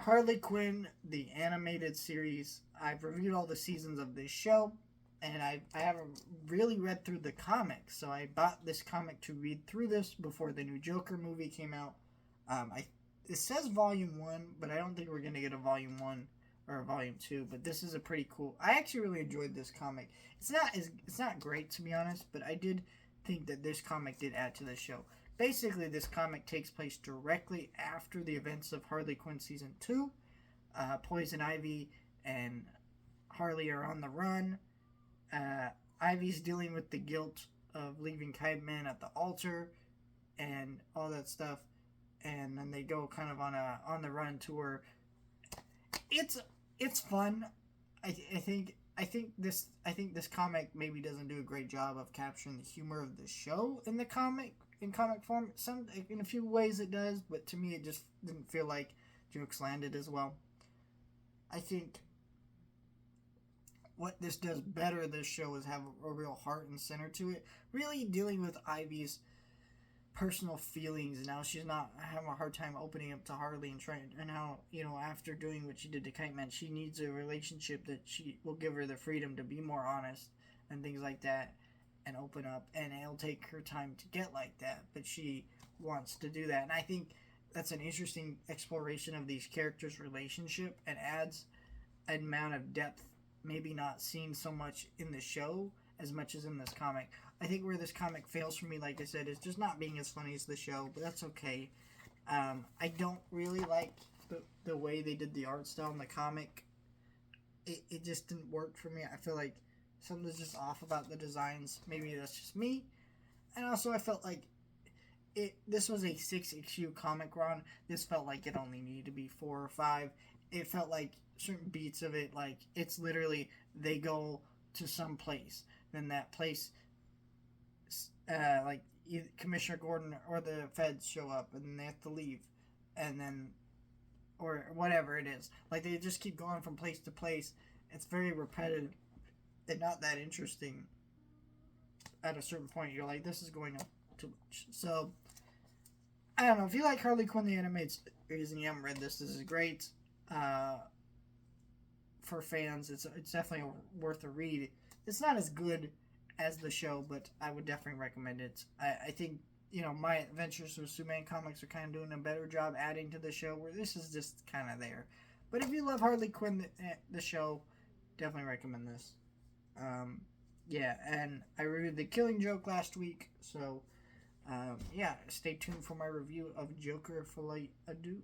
Harley Quinn, the animated series. I've reviewed all the seasons of this show, and I haven't really read through the comic. So I bought this comic to read through this before the new Joker movie came out. I It says Volume One, but I don't think we're gonna get a Volume One or a Volume Two. But this is a pretty cool. I actually really enjoyed this comic. It's not great to be honest, but I did think that this comic did add to the show. Basically, this comic takes place directly after the events of Harley Quinn season 2. Poison Ivy and Harley are on the run. Ivy's dealing with the guilt of leaving Kite Man at the altar and all that stuff, and then they go kind of on the run tour. It's fun. I think this comic maybe doesn't do a great job of capturing the humor of the show in comic form. Some in a few ways it does, but to me it just didn't feel like jokes landed as well. I think what this does better, this show, is have a real heart and center to it. Really dealing with Ivy's personal feelings. Now she's not having a hard time opening up to Harley and trying, and how, after doing what she did to Kite Man, she needs a relationship that she will give her the freedom to be more honest and things like that and open up, and it'll take her time to get like that, but she wants to do that. And I think that's an interesting exploration of these characters' relationship and adds an amount of depth maybe not seen so much in the show as much as in this comic. I think where this comic fails for me, like I said, is just not being as funny as the show, but that's okay. I don't really like the way they did the art style in the comic. It just didn't work for me. I feel like something's just off about the designs. Maybe that's just me. And also I felt like this was a 6 issue comic run. This felt like it only needed to be 4 or 5. It felt like certain beats of it, like it's literally they go to some place, then that place, like Commissioner Gordon or the feds show up, and then they have to leave, and then or whatever it is. Like they just keep going from place to place. It's very repetitive and not that interesting. At a certain point, you're like, this is going up too much. So I don't know. If you like Harley Quinn the animated series and you haven't read this is great. For fans, it's definitely worth a read. It's not as good as the show, but I would definitely recommend it. I think my adventures with Superman comics are kind of doing a better job adding to the show, where this is just kind of there. But if you love Harley Quinn the show, definitely recommend this. Yeah, and I reviewed The Killing Joke last week, so yeah, stay tuned for my review of Joker Folie à Deux.